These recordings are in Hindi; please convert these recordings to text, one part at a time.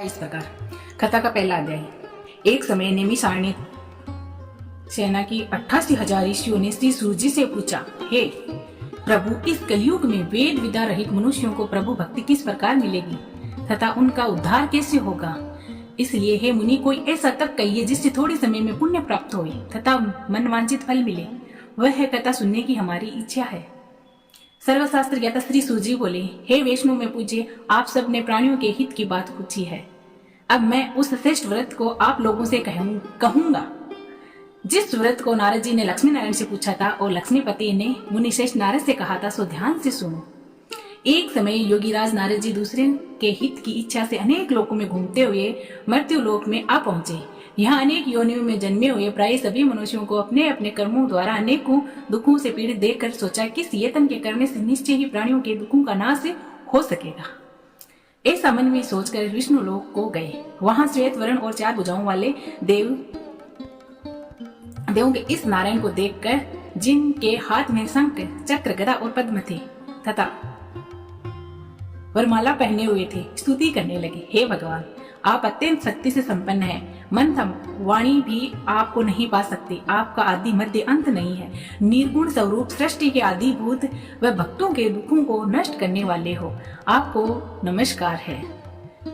इस प्रकार कथा का पहला अध्याय। एक समय नेमिषारण्य सेना की 88,000 ऋषियों ने श्री सूर्य से पूछा, हे प्रभु, इस कलयुग में वेद विद्या रहित मनुष्यों को प्रभु भक्ति किस प्रकार मिलेगी तथा उनका उद्धार कैसे होगा? इसलिए हे मुनि, कोई ऐसा तप कहिए जिससे थोड़े समय में पुण्य प्राप्त हो तथा मनवांछित फल मिले। वह कथा सुनने की हमारी इच्छा है। सर्वशास्त्र ज्ञाता श्री सूर्य बोले, हे वैष्णव में पूज्य, आप सब ने प्राणियों के हित की बात पूछी है। अब मैं उस श्रेष्ठ व्रत को आप लोगों से कहूंगा जिस व्रत को नारद जी ने लक्ष्मी नारायण से पूछा था और लक्ष्मीपति ने मुनि श्रेष्ठ नारद से कहा था, सो ध्यान से सुनो। एक समय योगीराज नारद जी दूसरे के हित की इच्छा से अनेक लोकों में घूमते हुए मृत्यु लोक में आ पहुंचे। यहाँ अनेक योनियों में जन्मे हुए प्राय सभी मनुष्यों को अपने अपने कर्मों द्वारा अनेकों दुखों से पीड़ित देखकर सोचा कि इस यत्न के करने से निश्चय ही प्राणियों के दुखों का नाश हो सकेगा। ऐसा मन में सोचकर विष्णु लोक को गए। वहां श्वेत वर्ण और 4 भुजाओं वाले देवों के इस नारायण को देखकर, जिनके हाथ में शंख चक्र गदा और पद्म थे तथा वरमाला पहने हुए थे, स्तुति करने लगे। हे भगवान, आप अत्यंत शक्ति से संपन्न हैं। मन वाणी भी आपको नहीं पा सकती। आपका आदि मध्य अंत नहीं है। निर्गुण स्वरूप सृष्टि के आदिभूत व भक्तों के दुखों को नष्ट करने वाले हो। आपको नमस्कार है,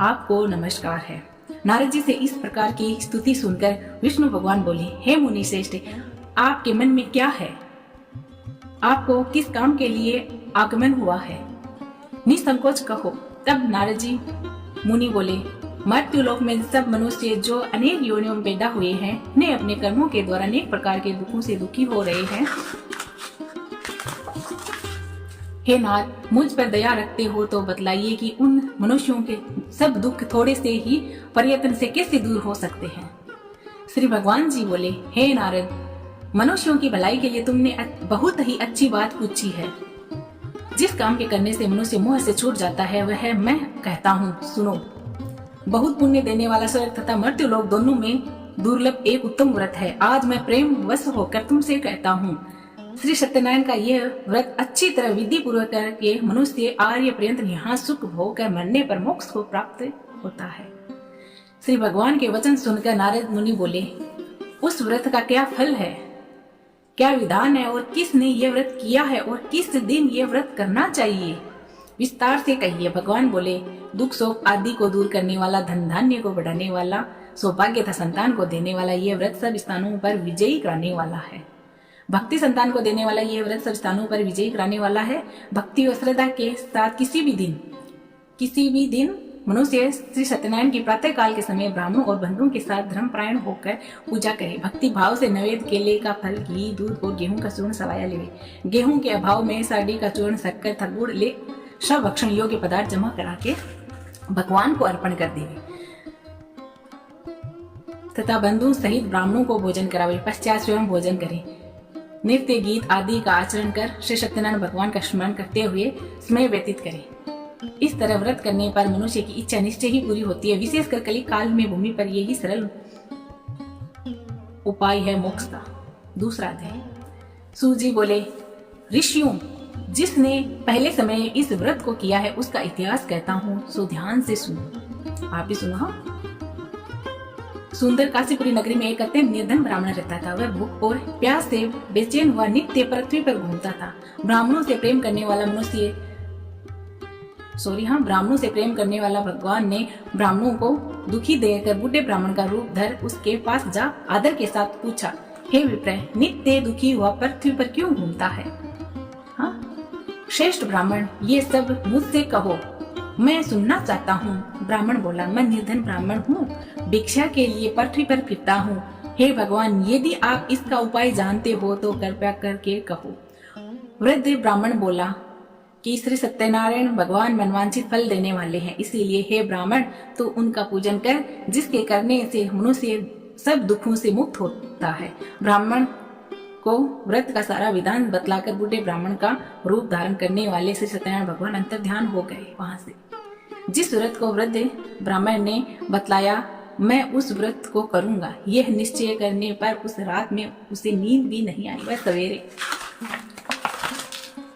आपको नमस्कार है। नारद जी से इस प्रकार की स्तुति सुनकर विष्णु भगवान बोले, हे मुनि श्रेष्ठ, आपके मन में क्या है? आपको किस काम के लिए आगमन हुआ है? निसंकोच कहो। तब नारद जी मुनि बोले, मृत्यु लोक में सब मनुष्य जो अनेक योनियों में पैदा हुए हैं, ने अपने कर्मों के द्वारा अनेक प्रकार के दुखों से दुखी हो रहे हैं। हे नाथ, मुझ पर दया रखते हो तो बतलाइए कि उन मनुष्यों के सब दुख थोड़े से ही प्रयत्न से कैसे दूर हो सकते हैं? श्री भगवान जी बोले, हे नारद, मनुष्यों की भलाई के लिए तुमने बहुत ही अच्छी बात पूछी है। जिस काम के करने से मनुष्य मोह से छूट जाता है, वह मैं कहता हूँ, सुनो। बहुत पुण्य देने वाला स्वर्ग तथा मृत्यु लोक दोनों में दुर्लभ एक उत्तम व्रत है। आज मैं प्रेम वश होकर तुमसे कहता हूँ, श्री सत्यनारायण का यह व्रत अच्छी तरह विधि पूर्वक करके मनुष्य आर्य पर्यंत यहाँ सुख भोग कर मरने पर मोक्ष को प्राप्त होता है। श्री भगवान के वचन सुनकर नारद मुनि बोले, उस व्रत का क्या फल है, क्या विधान है और किसने ये व्रत किया है और किस दिन ये व्रत करना चाहिए? विस्तार से कहिए। भगवान बोले, दुख शोक आदि को दूर करने वाला, धन धान्य को बढ़ाने वाला, सौभाग्य तथा संतान को देने वाला ये व्रत सब स्थानों पर विजयी कराने वाला है। भक्ति संतान को देने वाला ये व्रत सब स्थानों पर विजयी कराने वाला है। भक्ति और श्रद्धा के साथ किसी भी दिन मनुष्य श्री सत्यनारायण की प्रातः काल के समय ब्राह्मणों और बंधुओं के साथ धर्मपरायण होकर पूजा करे। भक्ति भाव से नैवेद्य केले का फल, घी, दूध और गेहूं का चूर्ण सवाया ले। गेहूं के अभाव में साड़ी का चूर्ण, शक्कर, गुड़ ले सब भक्षण योग्य पदार्थ जमा करा के भगवान को अर्पण कर देवे तथा बंधु सहित ब्राह्मणों को भोजन करावे। पश्चात स्वयं भोजन करे। नृत्य गीत आदि का आचरण कर श्री सत्यनारायण भगवान का स्मरण करते हुए समय व्यतीत करे। इस तरह व्रत करने पर मनुष्य की इच्छा निश्चय ही पूरी होती है। विशेषकर कली काल में भूमि पर यही सरल उपाय है मोक्ष का। दूसरा अध्याय। सूजी बोले, ऋषियों, जिसने पहले समय इस व्रत को किया है उसका इतिहास कहता हूँ, सो ध्यान से सुनो। आप भी सुनो। हाँ। सुंदर काशीपुरी नगरी में एक अत्यंत निर्धन ब्राह्मण रहता था। वह भूख और प्यास से बेचैन हुआ नित्य पृथ्वी पर घूमता था। ब्राह्मणों से प्रेम करने वाला भगवान ने ब्राह्मणों को दुखी देकर बूढ़े ब्राह्मण का रूप धर उसके पास जा आदर के साथ पूछा, हे विप्रय, नित्य दुखी हुआ पृथ्वी पर क्यों घूमता है? हाँ? श्रेष्ठ ब्राह्मण, ये सब मुझसे कहो, मैं सुनना चाहता हूँ। ब्राह्मण बोला, मैं निर्धन ब्राह्मण हूँ, भिक्षा के लिए पृथ्वी पर फिरता हूँ। हे भगवान, यदि आप इसका उपाय जानते हो तो कृपया करके कहो। वृद्ध ब्राह्मण बोला कि श्री सत्यनारायण भगवान मनवांछित फल देने वाले हैं, इसीलिए हे ब्राह्मण, तो उनका पूजन कर, जिसके करने से मनुष्य सब दुखों से मुक्त होता है। ब्राह्मण को व्रत का सारा विधान बतलाकर बूढ़े ब्राह्मण का रूप धारण करने वाले श्री सत्यनारायण भगवान अंतर ध्यान हो गए। वहां से जिस व्रत को वृद्ध ब्राह्मण ने बतलाया, मैं उस व्रत को करूंगा, यह निश्चय करने पर उस रात में उसे नींद भी नहीं आई। वह सवेरे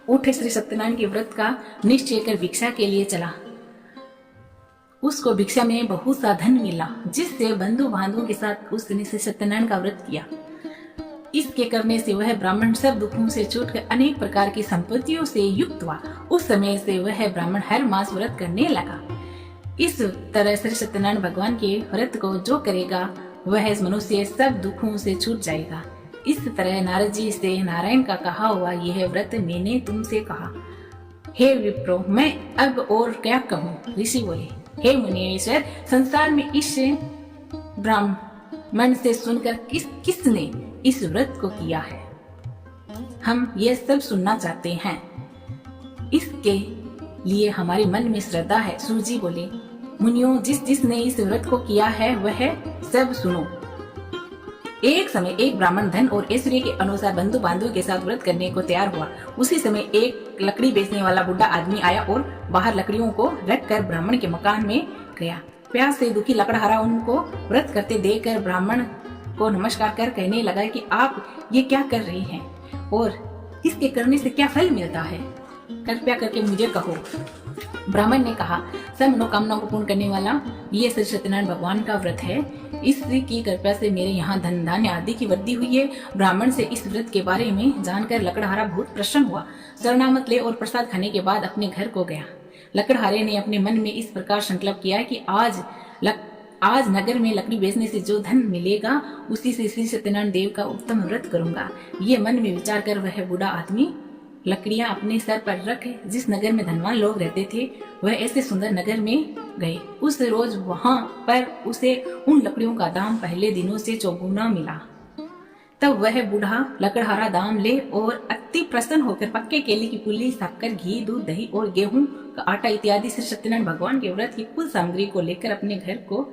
उठे श्री सत्यनारायण के व्रत का निश्चय कर भिक्षा के लिए चला। उसको भिक्षा में बहुत सा धन मिला, जिससे बंधु बांधवों के साथ उसने श्री सत्यनारायण का व्रत किया। इसके करने से वह ब्राह्मण सब दुखों से छूटकर अनेक प्रकार की संपत्तियों से युक्त हुआ। उस समय से वह ब्राह्मण हर मास व्रत करने लगा। इस तरह श्री सत्यनारायण भगवान के व्रत को जो करेगा वह मनुष्य सब दुखों से छूट जाएगा। इस तरह नारद जी से नारायण का कहा हुआ यह व्रत मैंने तुमसे कहा। हे विप्रो, मैं अब और क्या कहूँ? ऋषि बोले, हे मुनीश्वर, संसार में इस ब्राह्मण से सुनकर किसने इस व्रत को किया है? हम ये सब सुनना चाहते हैं, इसके लिए हमारे मन में श्रद्धा है। सूर्य बोले, मुनियों, जिसने इस व्रत को किया है वह सब सुनो। एक समय एक ब्राह्मण धन और ऐश्वर्य के अनुसार बंधु बांधवों के साथ व्रत करने को तैयार हुआ। उसी समय एक लकड़ी बेचने वाला बुढ़ा आदमी आया और बाहर लकड़ियों को रखकर ब्राह्मण के मकान में गया। प्यास से दुखी लकड़हारा उनको व्रत करते देखकर ब्राह्मण को नमस्कार कर कहने लगा कि आप ये क्या कर रहे हैं और इसके करने से क्या फल मिलता है? कृपया करके मुझे कहो। ब्राह्मण ने कहा, सब मनोकामनाओं को पूर्ण करने वाला ये श्री सत्यनारायण भगवान का व्रत है। इसकी कृपा से मेरे यहाँ धन धान्य आदि की वृद्धि हुई है। ब्राह्मण से इस व्रत के बारे में जानकर लकड़हारा बहुत प्रसन्न हुआ। शरणामत ले और प्रसाद खाने के बाद अपने घर को गया। लकड़हारे ने अपने मन में इस प्रकार संकल्प किया कि आज नगर में लकड़ी बेचने से जो धन मिलेगा उसी से श्री सत्यनारायण देव का उत्तम व्रत करूंगा। ये मन में विचार कर वह बूढ़ा आदमी लकड़ियां अपने सर पर रख जिस नगर में धनवान लोग रहते थे वह ऐसे सुंदर नगर में गए। उस रोज वहां पर उसे उन लकड़ियों का दाम पहले दिनों से चौगुना मिला। तब वह बूढ़ा लकड़हारा दाम ले और अति प्रसन्न होकर पक्के केले की पुली, शक्कर, घी, दूध, दही और गेहूं का आटा इत्यादि श्री सत्यनारायण भगवान के व्रत की कुल सामग्री को लेकर अपने घर को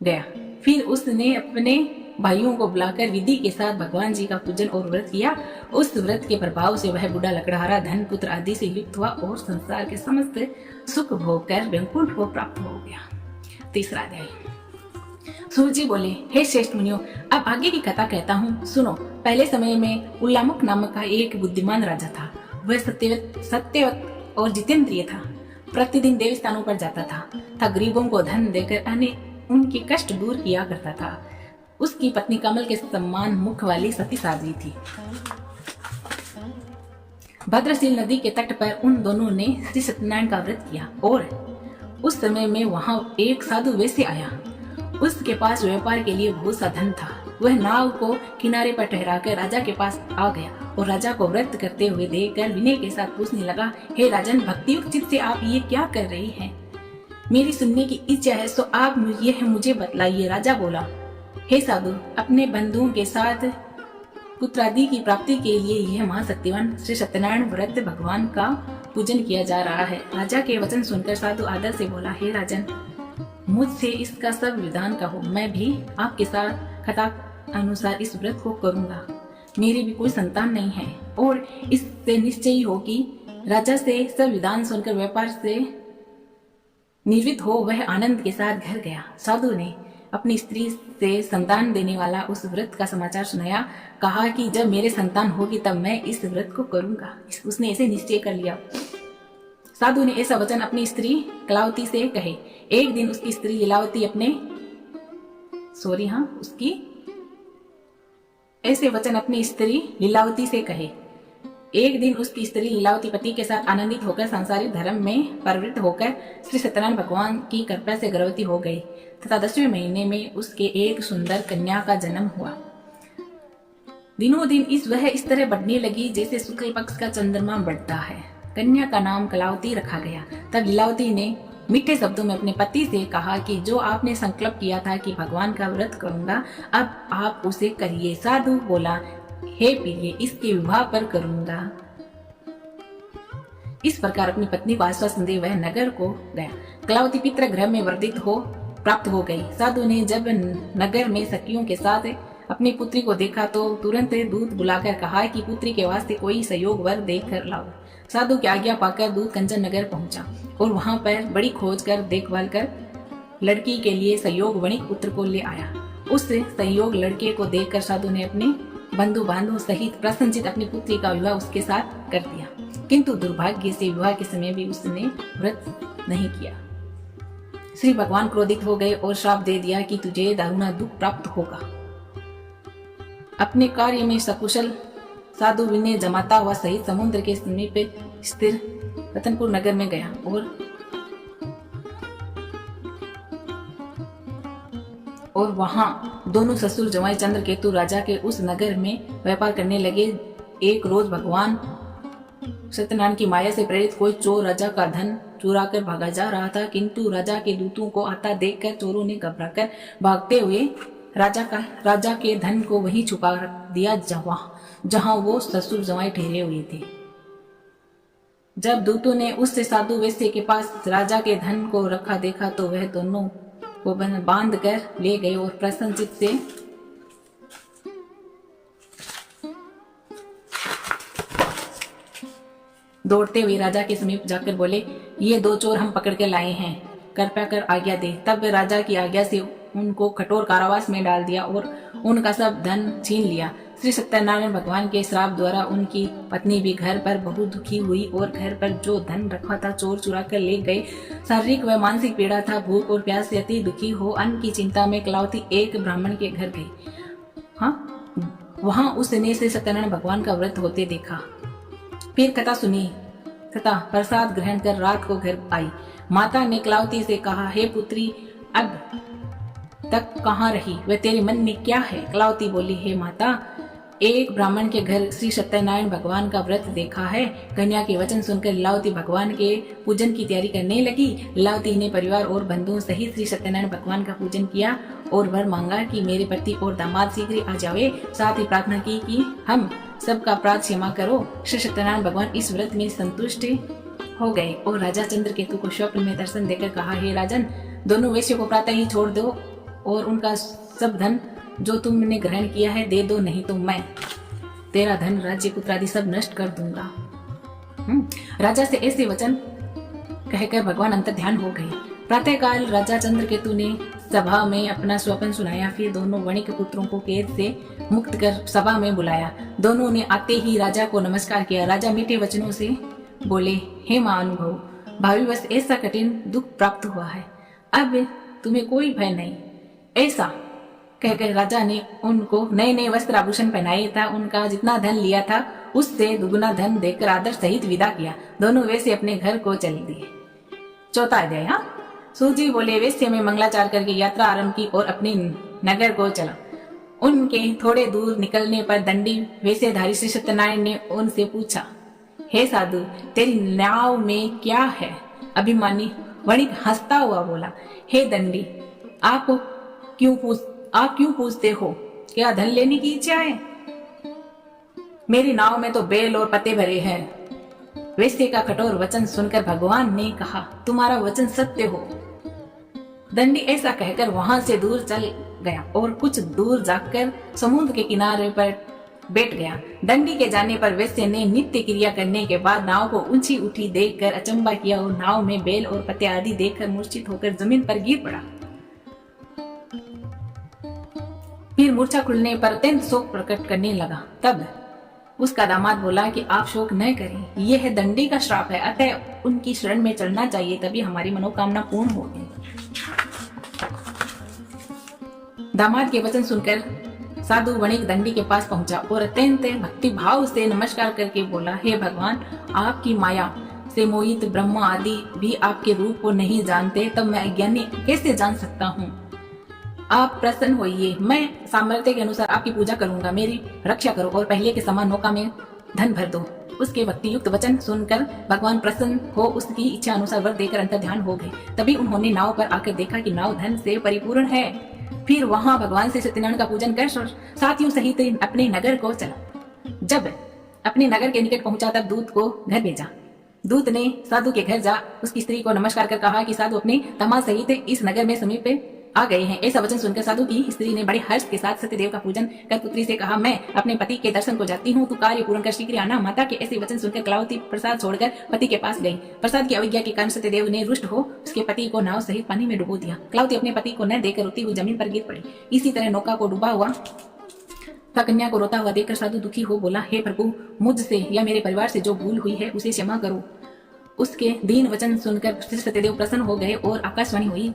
गया। फिर उसने अपने भाइयों को बुलाकर विधि के साथ भगवान जी का पूजन और व्रत किया। उस व्रत के प्रभाव से वह बूढ़ा लकड़हारा धन पुत्र आदि से युक्त हुआ और संसार के समस्त सुख भोग कर वैकुंठ को प्राप्त हो गया। तीसरा अध्याय। सूर्य बोले, हे श्रेष्ठ मुनियों, अब आगे की कथा कहता हूँ, सुनो। पहले समय में उल्लामुख नामक का एक बुद्धिमान राजा था। वह सत्यवत और जितेंद्रिय था। प्रतिदिन देव स्थानों पर जाता था गरीबों को धन देकर उनके कष्ट दूर किया करता था। उसकी पत्नी कमल के समान मुख वाली सती साध्वी थी। भद्रशील नदी के तट पर उन दोनों ने श्री सत्यनारायण का व्रत किया और उस समय में वहां एक साधु वैसे आया। उसके पास व्यापार के लिए बहुत सा धन था। वह नाव को किनारे पर ठहराकर राजा के पास आ गया और राजा को व्रत करते हुए देखकर विनय के साथ पूछने लगा, हे राजन, भक्तियुक्त चित्त से आप ये क्या कर रहे हैं? मेरी सुनने की इच्छा है, सो आप मुझे बतलाइए। राजा बोला, हे साधु, अपने बंधुओं के साथ पुत्रादि की प्राप्ति के लिए यह महाशक्तिवान श्री सत्यनारायण व्रत भगवान का पूजन किया जा रहा है। राजा के वचन सुनकर साधु आदर से बोला, हे राजन, मुझसे इसका सब विधान कहो। मैं भी आपके साथ कथा अनुसार इस व्रत को करूंगा। मेरी भी कोई संतान नहीं है और इससे निश्चय हो कि राजा से सब विधान सुनकर व्यापार से निवृत्त हो वह आनंद के साथ घर गया। साधु ने अपनी स्त्री से संतान देने वाला उस व्रत का समाचार सुनाया। कहा कि जब मेरे संतान होगी तब मैं इस व्रत को करूंगा। उसने ऐसे निश्चय कर लिया। साधु ने ऐसा वचन अपनी स्त्री कलावती से कहे। एक दिन उसकी स्त्री लीलावती ऐसे वचन अपनी स्त्री लीलावती से कहे। एक दिन उसकी स्त्री लीलावती पति के साथ आनंदित होकर सांसारिक धर्म में प्रवृत्त होकर श्री सत्यनारायण भगवान की कृपा से गर्भवती हो गई तथा 10वें महीने में उसके एक सुंदर कन्या का जन्म हुआ। दिनों दिन वह इस तरह बढ़ने लगी जैसे शुक्ल पक्ष का चंद्रमा बढ़ता है। कन्या का नाम कलावती रखा गया। तब लीलावती ने मीठे शब्दों में अपने पति से कहा कि जो आपने संकल्प किया था कि भगवान का व्रत करूंगा, अब आप उसे करिए। साधु बोला, हे प्रिय, इसके विवाह पर करूंगा। इस प्रकार अपनी पत्नी को आश्वासन दे वह नगर को गया। कलावती पितृ गृह में वर्धित हो प्राप्त हो गई। साधु ने जब नगर में सखियों के साथ अपनी पुत्री को देखा तो तुरंत दूत बुलाकर कहा कि पुत्री के वास्ते कोई सहयोग वर देख कर लाओ। साधु की आज्ञा पाकर दूत कंचन नगर पहुंचा और वहां पर बड़ी खोज कर देखभाल कर लड़की के लिए सहयोग वणिक पुत्र को ले आया। उस सहयोग लड़के को देखकर साधु ने अपने बंधु बांधव सहित प्रसन्नचित अपनी पुत्री का विवाह उसके साथ कर दिया। किंतु दुर्भाग्य से विवाह के समय भी उसने व्रत नहीं किया। श्री भगवान क्रोधित हो गए और श्राप दे दिया कि तुझे दारुणा दुख प्राप्त होगा। अपने कार्य में सकुशल साधु विनय जमाता हुआ सहित समुद्र के समीप स्थिर रतनपुर नगर में गया और वहां दोनों ससुर जमाई चंद्रकेतु राजा के उस नगर में व्यापार करने लगे। एक रोज भगवान सत्यनारायण की माया से प्रेरित कोई चोर राजा का धन चुरा कर भागा जा रहा था, किंतु राजा के दूतों को आता देखकर चोरों ने घबराकर भागते हुए राजा के धन को वहीं छुपा दिया जहां वो ससुर जमाई ठहरे हुए थे। जब दूतों ने उस साधु वैश्य के पास राजा के धन को रखा देखा तो वह दोनों को बांध कर ले गए और प्रसन्नचित से दौड़ते हुए राजा के समीप जाकर बोले, ये दो चोर हम पकड़ कर लाए हैं, कृपया कर आज्ञा दे। तब राजा की आज्ञा से उनको कठोर कारावास में डाल दिया और उनका सब धन छीन लिया। श्री सत्यनारायण भगवान के श्राप द्वारा उनकी पत्नी भी घर पर बहुत दुखी हुई और घर पर जो धन रखा था चोर चुरा कर ले गए। शारीरिक व मानसिक पीड़ा था, भूख और प्यास से अति दुखी हो अन्न की चिंता में कलावती एक ब्राह्मण के घर गई। वहां उसने श्री सत्यनारायण भगवान का व्रत होते देखा। फिर कथा सुनी तथा प्रसाद ग्रहण कर रात को घर आई। माता ने कलावती से कहा, हे पुत्री, अब तक कहाँ रही, वह तेरे मन में क्या है? कलावती बोली, हे माता, एक ब्राह्मण के घर श्री सत्यनारायण भगवान का व्रत देखा है। कन्या के वचन सुनकर लीलावती भगवान के पूजन की तैयारी करने लगी। लीलावती ने परिवार और बंधुओं सहित श्री सत्यनारायण भगवान का पूजन किया और वर मांगा कि मेरे पति और दामाद शीघ्र आ जावे। साथ ही प्रार्थना की कि हम सबका अपराध क्षमा करो। श्री सत्यनारायण भगवान इस व्रत में संतुष्ट हो गए और राजा चंद्रकेतु को स्वप्न में दर्शन देकर कहा, हे राजन, दोनों वैश्यों को प्रातः ही छोड़ दो और उनका सब धन जो तुमने ग्रहण किया है दे दो, नहीं तो मैं तेरा धन राज्य पुत्र आदि सब नष्ट कर दूंगा। राजा से ऐसे वचन कहकर भगवान अंतर ध्यान हो गए। प्रातःकाल राजा चंद्रकेतु ने सभा में अपना स्वप्न सुनाया। फिर दोनों वणिक पुत्रों को कैद से मुक्त कर सभा में बुलाया। दोनों ने आते ही राजा को नमस्कार किया। राजा मीठे वचनों से बोले, हे महानुभव, भावीवश ऐसा कठिन दुख प्राप्त हुआ है, अब तुम्हें कोई भय नहीं। ऐसा कहकर राजा ने उनको नए नए वस्त्र आभूषण पहनाए था। उनका जितना धन लिया था उससे दुगुना धन देकर आदर सहित विदा किया। दोनों वैसे अपने घर को चल दिए। चौथा अध्याय। सूजी बोले, वैसे में मंगलाचार करके यात्रा आरंभ की और अपने नगर को चला। उनके थोड़े दूर निकलने पर दंडी वेशधारी श्री सत्यनारायण ने उनसे पूछा, हे साधु, तेरी नाव में क्या है? अभिमानी वणिक हंसता हुआ बोला, हे दंडी, आप क्यों पूछते हो? क्या धन लेने की इच्छा है? मेरी नाव में तो बेल और पत्ते भरे हैं। वैश्य का कठोर वचन सुनकर भगवान ने कहा, तुम्हारा वचन सत्य हो। दंडी ऐसा कहकर वहां से दूर चल गया और कुछ दूर जाकर समुद्र के किनारे पर बैठ गया। दंडी के जाने पर वैश्य ने नित्य क्रिया करने के बाद नाव को ऊंची उठी देखकर अचंबा किया और नाव में बेल और पत्ते आदि देखकर मूर्छित होकर जमीन पर गिर पड़ा। फिर मूर्छा खुलने पर अत्यंत शोक प्रकट करने लगा। तब उसका दामाद बोला कि आप शोक न करें, यह दंडी का श्राप है, अतः उनकी शरण में चलना चाहिए, तभी हमारी मनोकामना पूर्ण होगी। दामाद के वचन सुनकर साधु वणिक दंडी के पास पहुंचा और अत्यंत भक्ति भाव से नमस्कार करके बोला, हे भगवान, आपकी माया से मोहित ब्रह्मा आदि भी आपके रूप को नहीं जानते, तब मैं अज्ञानी कैसे जान सकता हूँ? आप प्रसन्न होइए, मैं सामर्थ्य के अनुसार आपकी पूजा करूंगा, मेरी रक्षा करो और पहले के समान नौका में धन भर दो। उसके भक्ति युक्त वचन सुनकर भगवान प्रसन्न हो उसकी इच्छा अनुसार वर देकर अंतर ध्यान हो गए। तभी उन्होंने नाव पर आकर देखा कि नाव धन से परिपूर्ण है। फिर वहां भगवान से सत्यनारायण का पूजन कर साथियों सहित अपने नगर को चला। जब अपने नगर के निकट पहुंचा तब दूत को घर भेजा। दूत ने साधु के घर जा उसकी स्त्री को नमस्कार कर कहा कि साधु अपने दामाद सहित इस नगर में समीप आ गए हैं। ऐसा वचन सुनकर साधु की स्त्री ने बड़े हर्ष के साथ सत्यदेव का पूजन कर पुत्री से कहा, मैं अपने पति के दर्शन को जाती हूँ, तू कार्य पूर्ण कर शीघ्र आना। माता के ऐसे वचन सुनकर कलावती प्रसाद छोड़कर पति के पास गई। प्रसाद की अवज्ञा के कारण सत्यदेव ने रुष्ट हो उसके पति को नाव सहित पानी में डुबो दिया। कलावती अपने पति को न देकर रोती हुई जमीन पर गिर पड़ी। इसी तरह नौका को डूबा हुआ कन्या को रोता हुआ देखकर साधु दुखी हो बोला, हे प्रभु, मुझसे या मेरे परिवार से जो भूल हुई है उसे क्षमा करो। उसके दीन वचन सुनकर सत्यदेव प्रसन्न हो गए और आकाशवाणी हुई,